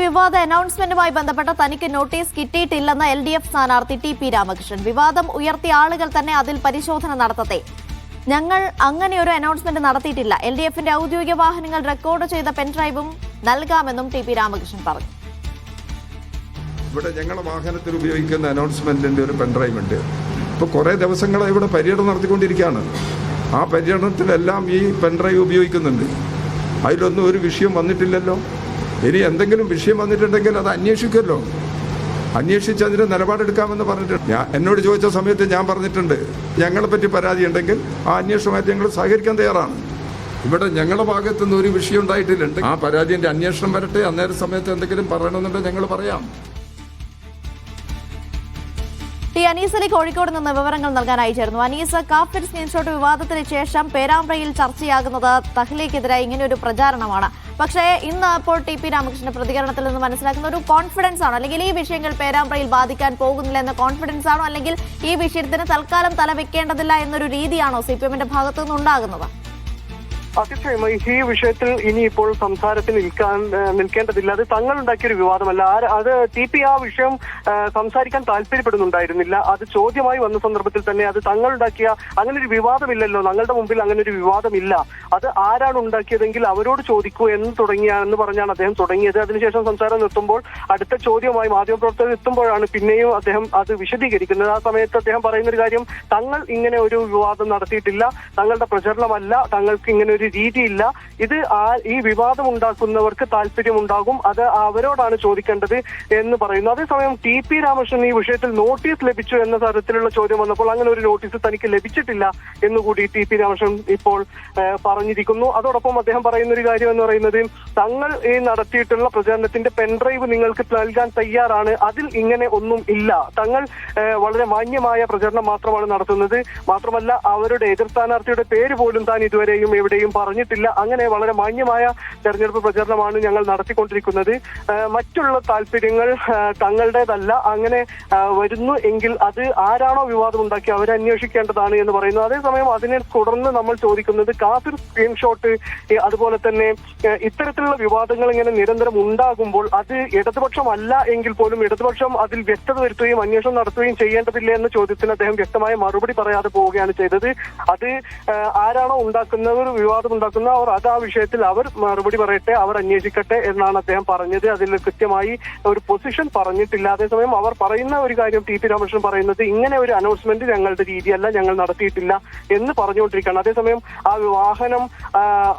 വിവാദ അനൗൺസ്മെന്റുമായി ബന്ധപ്പെട്ട തനിക്ക് നോട്ടീസ് കിട്ടിയിട്ടില്ലെന്ന LDF സ്ഥാനാർത്ഥി TP രാമകൃഷ്ണൻ. വിവാദം ഉയർത്തിയ ആളുകൾ തന്നെ അതിൽ പരിശോധന നടത്തട്ടെ. ഞങ്ങൾ അങ്ങനെ ഒരു അനൗൺസ്മെന്റ് നടത്തിയിട്ടില്ല. LDFന്റെ ഔദ്യോഗിക വാഹനങ്ങൾ റെക്കോർഡ് ചെയ്ത പെൻഡ്രൈവും നൽകാമെന്നും TP രാമകൃഷ്ണൻ പറഞ്ഞു. ഇവിടെ ഞങ്ങളുടെ വാഹനത്തിൽ ഉപയോഗിക്കുന്ന അനൗൺസ്മെന്റിന്റെ ഒരു പെൻഡ്രൈവ് ഉണ്ട്. ഇപ്പോൾ കുറേ ദിവസങ്ങളായി ഇവിടെ പര്യടനം നടത്തിക്കൊണ്ടിരിക്കുകയാണ്. ആ പര്യടനത്തിലെല്ലാം ഈ പെൻഡ്രൈവ് ഉപയോഗിക്കുന്നുണ്ട്. അതിലൊന്നും ഒരു വിഷയം വന്നിട്ടില്ലല്ലോ. ഇനി എന്തെങ്കിലും വിഷയം വന്നിട്ടുണ്ടെങ്കിൽ അത് അന്വേഷിക്കുമല്ലോ. അന്വേഷിച്ച് അതിന് നിലപാടെടുക്കാമെന്ന് പറഞ്ഞിട്ടുണ്ട്. എന്നോട് ചോദിച്ച സമയത്ത് ഞാൻ പറഞ്ഞിട്ടുണ്ട്, ഞങ്ങളെപ്പറ്റി പരാതി ഉണ്ടെങ്കിൽ ആ അന്വേഷണമായിട്ട് ഞങ്ങൾ സഹകരിക്കാൻ തയ്യാറാണ്. ഇവിടെ ഞങ്ങളുടെ ഭാഗത്തുനിന്ന് ഒരു വിഷയം ഉണ്ടായിട്ടില്ല. ആ പരാതിന്റെ അന്വേഷണം വരട്ടെ. അന്നേരം സമയത്ത് എന്തെങ്കിലും പറയണമെന്നുണ്ടെങ്കിൽ ഞങ്ങൾ പറയാം. അനീസ് അലി കോഴിക്കോട് നിന്ന് വിവരങ്ങൾ നൽകാനായി ചേർന്നു. അനീസ്, കാഫിർ സ്ക്രീൻഷോട്ട് വിവാദത്തിന് ശേഷം പേരാമ്പ്രയിൽ ചർച്ചയാകുന്നത് തഹ്ലിക്കെതിരായി ഇങ്ങനെ ഒരു പ്രചാരണമാണ്. പക്ഷേ ഇന്ന് അപ്പോൾ TP രാമകൃഷ്ണന്റെ പ്രതികരണത്തിൽ നിന്ന് മനസ്സിലാക്കുന്ന ഒരു കോൺഫിഡൻസ് ആണോ, അല്ലെങ്കിൽ ഈ വിഷയങ്ങൾ പേരാമ്പ്രയിൽ ബാധിക്കാൻ പോകുന്നില്ല എന്ന കോൺഫിഡൻസ് ആണോ, അല്ലെങ്കിൽ ഈ വിഷയത്തിന് തൽക്കാലം തലവെക്കേണ്ടതില്ല എന്നൊരു രീതിയാണോ CPMന്റെ ഭാഗത്തു നിന്നുണ്ടാകുന്നത്? തീർച്ചയായും ഈ വിഷയത്തിൽ ഇനിയിപ്പോൾ സംസാരത്തിന് നിൽക്കേണ്ടതില്ല. അത് തങ്ങളുണ്ടാക്കിയൊരു വിവാദമല്ല. അത് TP ആ വിഷയം സംസാരിക്കാൻ താല്പര്യപ്പെടുന്നുണ്ടായിരുന്നില്ല. അത് ചോദ്യമായി വന്ന സന്ദർഭത്തിൽ തന്നെ അത് തങ്ങളുണ്ടാക്കിയ അങ്ങനെ ഒരു വിവാദമില്ലല്ലോ, ഞങ്ങളുടെ മുമ്പിൽ അങ്ങനെ ഒരു വിവാദമില്ല, അത് ആരാണ് ഉണ്ടാക്കിയതെങ്കിൽ അവരോട് ചോദിക്കൂ എന്ന് പറഞ്ഞാണ് അദ്ദേഹം തുടങ്ങിയത്. അതിനുശേഷം സംസാരം നിർത്തുമ്പോൾ അടുത്ത ചോദ്യവുമായി മാധ്യമപ്രവർത്തകർ എത്തുമ്പോഴാണ് പിന്നെയും അദ്ദേഹം അത് വിശദീകരിക്കുന്നത്. ആ സമയത്ത് അദ്ദേഹം പറയുന്നൊരു കാര്യം, തങ്ങൾ ഇങ്ങനെ ഒരു വിവാദം നടത്തിയിട്ടില്ല, തങ്ങളുടെ പ്രചരണമല്ല, തങ്ങൾക്ക് ഇങ്ങനെ ഒരു രീതിയില്ല, ഇത് ഈ വിവാദം ഉണ്ടാക്കുന്നവർക്ക് താല്പര്യമുണ്ടാകും, അത് അവരോടാണ് ചോദിക്കേണ്ടത് എന്ന് പറയുന്നു. അതേസമയം TP രാമകൃഷ്ണൻ ഈ വിഷയത്തിൽ നോട്ടീസ് ലഭിച്ചു എന്ന തരത്തിലുള്ള ചോദ്യം വന്നപ്പോൾ അങ്ങനെ ഒരു നോട്ടീസ് തനിക്ക് ലഭിച്ചിട്ടില്ല എന്നുകൂടി TP രാമകൃഷ്ണൻ ഇപ്പോൾ പറഞ്ഞിരിക്കുന്നു. അതോടൊപ്പം അദ്ദേഹം പറയുന്ന ഒരു കാര്യം എന്ന് പറയുന്നത്, തങ്ങൾ ഈ നടത്തിയിട്ടുള്ള പ്രചാരണത്തിന്റെ പെൻഡ്രൈവ് നിങ്ങൾക്ക് നൽകാൻ തയ്യാറാണ്, അതിൽ ഇങ്ങനെ ഒന്നും ഇല്ല, തങ്ങൾ വളരെ മാന്യമായ പ്രചരണം മാത്രമാണ് നടത്തുന്നത്, മാത്രമല്ല അവരുടെ എതിർ സ്ഥാനാർത്ഥിയുടെ പേര് പോലും താൻ ഇതുവരെയും എവിടെയും പറഞ്ഞിട്ടില്ല, അങ്ങനെ വളരെ മാന്യമായ തെരഞ്ഞെടുപ്പ് പ്രചരണമാണ് ഞങ്ങൾ നടത്തിക്കൊണ്ടിരിക്കുന്നത്, മറ്റുള്ള താല്പര്യങ്ങൾ തങ്ങളുടേതല്ല, അങ്ങനെ വരുന്നു എങ്കിൽ അത് ആരാണോ വിവാദം ഉണ്ടാക്കി അവരെ അന്വേഷിക്കേണ്ടതാണ് എന്ന് പറയുന്നു. അതേസമയം അതിനെ തുടർന്ന് നമ്മൾ ചോദിക്കുന്നത്, കാഫിർ സ്ക്രീൻഷോട്ട് അതുപോലെ തന്നെ ഇത്തരത്തിലുള്ള വിവാദങ്ങൾ ഇങ്ങനെ നിരന്തരം ഉണ്ടാകുമ്പോൾ അത് ഇടതുപക്ഷമല്ല എങ്കിൽ പോലും ഇടതുപക്ഷം അതിൽ വ്യക്തത വരുത്തുകയും അന്വേഷണം നടത്തുകയും ചെയ്യേണ്ടതില്ല എന്ന ചോദ്യത്തിന് അദ്ദേഹം വ്യക്തമായ മറുപടി പറയാതെ പോവുകയാണ് ചെയ്തത്. അത് ആരാണോ ഉണ്ടാക്കുന്നവർ വിവാദം ഉണ്ടാക്കുന്നവർ അത് ആ വിഷയത്തിൽ അവർ മറുപടി പറയട്ടെ, അവർ അന്വേഷിക്കട്ടെ എന്നാണ് അദ്ദേഹം പറഞ്ഞത്. അതിൽ കൃത്യമായി ഒരു പൊസിഷൻ പറഞ്ഞിട്ടില്ല. അതേസമയം അവർ പറയുന്ന ഒരു കാര്യം, TP രാമകൃഷ്ണൻ പറയുന്നത്, ഇങ്ങനെ ഒരു അനൗൺസ്മെന്റ് ഞങ്ങളുടെ രീതിയല്ല, ഞങ്ങൾ നടത്തിയിട്ടില്ല എന്ന് പറഞ്ഞുകൊണ്ടിരിക്കുകയാണ്. അതേസമയം ആ വാഹനം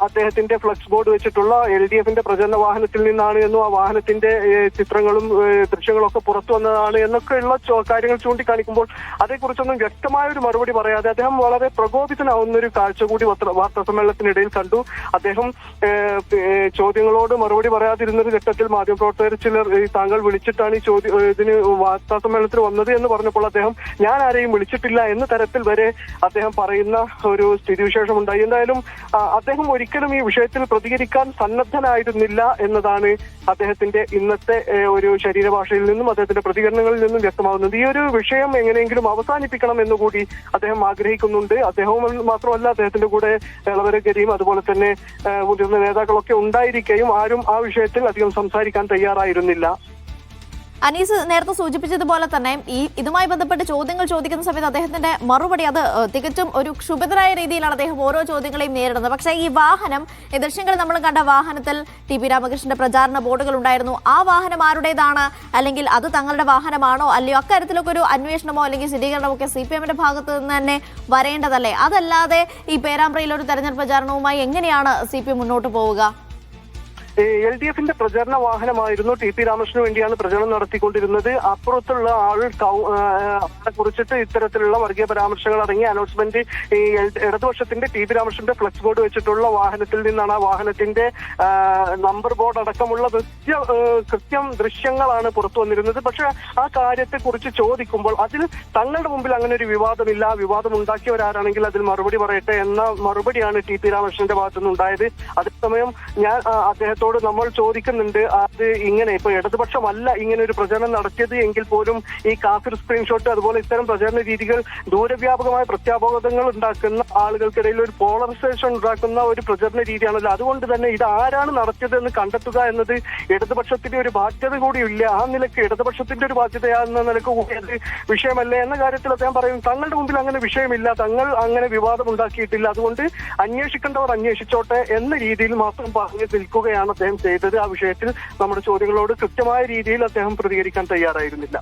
അദ്ദേഹത്തിന്റെ ഫ്ലക്സ് ബോർഡ് വെച്ചിട്ടുള്ള LDFന്റെ പ്രചരണ വാഹനത്തിൽ നിന്നാണ് എന്നും ആ വാഹനത്തിന്റെ ചിത്രങ്ങളും ദൃശ്യങ്ങളും ഒക്കെ പുറത്തു വന്നതാണ് എന്നൊക്കെയുള്ള കാര്യങ്ങൾ ചൂണ്ടിക്കാണിക്കുമ്പോൾ അതേക്കുറിച്ചൊന്നും വ്യക്തമായ ഒരു മറുപടി പറയാതെ അദ്ദേഹം വളരെ പ്രകോപിതനാവുന്ന ഒരു കാഴ്ച കൂടി വാർത്താ സമ്മേളനത്തിനിടയിൽ കണ്ടു. അദ്ദേഹം ചോദ്യങ്ങളോട് മറുപടി പറയാതിരുന്നൊരു ഘട്ടത്തിൽ മാധ്യമപ്രവർത്തകർ ചിലർ താങ്കൾ വിളിച്ചിട്ടാണ് ഈ ഇതിന് വാർത്താ സമ്മേളനത്തിൽ വന്നത് എന്ന് പറഞ്ഞപ്പോൾ അദ്ദേഹം ഞാൻ ആരെയും വിളിച്ചിട്ടില്ല എന്ന തരത്തിൽ വരെ അദ്ദേഹം പറയുന്ന ഒരു സ്ഥിതിവിശേഷം ഉണ്ടായി. എന്തായാലും അദ്ദേഹം ഒരിക്കലും ഈ വിഷയത്തിൽ പ്രതികരിക്കാൻ സന്നദ്ധനായിരുന്നില്ല എന്നതാണ് അദ്ദേഹത്തിന്റെ ഇന്നത്തെ ഒരു ശരീരഭാഷയിൽ നിന്നും അദ്ദേഹത്തിന്റെ പ്രതികരണങ്ങളിൽ നിന്നും വ്യക്തമാകുന്നത്. ഈ ഒരു വിഷയം എങ്ങനെയെങ്കിലും അവസാനിപ്പിക്കണം എന്നുകൂടി അദ്ദേഹം ആഗ്രഹിക്കുന്നുണ്ട്. അദ്ദേഹവും മാത്രമല്ല, അദ്ദേഹത്തിന്റെ കൂടെ ഇളവരകരിയും അതുപോലെ തന്നെ മുതിർന്ന നേതാക്കളൊക്കെ ഉണ്ടായിരിക്കുകയും ആരും ആ വിഷയത്തിൽ അധികം സംസാരിക്കാൻ തയ്യാറായിരുന്നില്ല. അനീസ് നേരത്തെ സൂചിപ്പിച്ചതുപോലെ തന്നെ ഇതുമായി ബന്ധപ്പെട്ട് ചോദ്യങ്ങൾ ചോദിക്കുന്ന സമയത്ത് അദ്ദേഹത്തിന്റെ മറുപടി അത് തികച്ചും ഒരു ക്ഷുഭിതരായ രീതിയിലാണ് അദ്ദേഹം ഓരോ ചോദ്യങ്ങളെയും നേരിടുന്നത്. പക്ഷേ ഈ വാഹനം, ഈ ദൃശ്യങ്ങൾ നമ്മൾ കണ്ട വാഹനത്തിൽ TP രാമകൃഷ്ണന്റെ പ്രചാരണ ബോർഡുകൾ ഉണ്ടായിരുന്നു. ആ വാഹനം ആരുടേതാണ്, അല്ലെങ്കിൽ അത് തങ്ങളുടെ വാഹനമാണോ അല്ലയോ, അക്കാര്യത്തിലൊക്കെ ഒരു അന്വേഷണമോ അല്ലെങ്കിൽ സ്ഥിരീകരണമോ ഒക്കെ CPMന്റെ ഭാഗത്ത് നിന്ന് തന്നെ വരേണ്ടതല്ലേ? അതല്ലാതെ ഈ പേരാമ്പ്രയിൽ ഒരു തെരഞ്ഞെടുപ്പ് പ്രചാരണവുമായി എങ്ങനെയാണ് CPM മുന്നോട്ട് പോവുക? LDFന്റെ പ്രചരണ വാഹനമായിരുന്നു. TP രാമകൃഷ്ണന് വേണ്ടിയാണ് പ്രചരണം നടത്തിക്കൊണ്ടിരുന്നത്. അപ്പുറത്തുള്ള ആളെ കുറിച്ചിട്ട് ഇത്തരത്തിലുള്ള വർഗീയ പരാമർശങ്ങൾ അടങ്ങിയ അനൗൺസ്മെന്റ് ഈ ഇടതുപക്ഷത്തിന്റെ TP രാമകൃഷ്ണന്റെ ഫ്ലക്സ് ബോർഡ് വെച്ചിട്ടുള്ള വാഹനത്തിൽ നിന്നാണ്. ആ വാഹനത്തിന്റെ നമ്പർ ബോർഡ് അടക്കമുള്ള കൃത്യം ദൃശ്യങ്ങളാണ് പുറത്തു വന്നിരുന്നത്. പക്ഷെ ആ കാര്യത്തെ കുറിച്ച് ചോദിക്കുമ്പോൾ അതിൽ തങ്ങളുടെ മുമ്പിൽ അങ്ങനെ ഒരു വിവാദമില്ല, വിവാദം ഉണ്ടാക്കിയവരാരാണെങ്കിൽ അതിൽ മറുപടി പറയട്ടെ എന്ന മറുപടിയാണ് TP രാമകൃഷ്ണന്റെ ഭാഗത്തുനിന്നുണ്ടായത്. അതേസമയം ഞാൻ അദ്ദേഹത്തോട് ഇടതുപക്ഷത്തോട് നമ്മൾ ചോദിക്കുന്നുണ്ട്, അത് ഇങ്ങനെ ഇപ്പൊ ഇടതുപക്ഷമല്ല ഇങ്ങനെ ഒരു പ്രചരണം നടത്തിയത് എങ്കിൽ പോലും ഈ കാഫിർ സ്ക്രീൻഷോട്ട് അതുപോലെ ഇത്തരം പ്രചരണ രീതികൾ ദൂരവ്യാപകമായ പ്രത്യാഘാതങ്ങൾ ഉണ്ടാക്കുന്ന ആളുകൾക്കിടയിൽ ഒരു പോളറൈസേഷൻ ഉണ്ടാക്കുന്ന ഒരു പ്രചരണ രീതിയാണല്ലോ. അതുകൊണ്ട് തന്നെ ഇത് ആരാണ് നടത്തിയതെന്ന് കണ്ടെത്തുക എന്നത് ഇടതുപക്ഷത്തിന്റെ ഒരു ബാധ്യത കൂടിയില്ല. ആ നിലയ്ക്ക് ഇടതുപക്ഷത്തിന്റെ ഒരു ബാധ്യതയാണെന്ന നിലക്ക് കൂടിയത് വിഷയമല്ലേ എന്ന കാര്യത്തിൽ അദ്ദേഹം പറയും, തങ്ങളുടെ മുമ്പിൽ അങ്ങനെ വിഷയമില്ല, തങ്ങൾ അങ്ങനെ വിവാദം ഉണ്ടാക്കിയിട്ടില്ല, അതുകൊണ്ട് അന്വേഷിക്കേണ്ടവർ അന്വേഷിച്ചോട്ടെ എന്ന രീതിയിൽ മാത്രം പറഞ്ഞു നിൽക്കുകയാണ് അദ്ദേഹം ചെയ്തത്. ആ വിഷയത്തിൽ നമ്മുടെ ചോദ്യങ്ങളോട് കൃത്യമായ രീതിയിൽ അദ്ദേഹം പ്രതികരിക്കാൻ തയ്യാറായിരുന്നില്ല.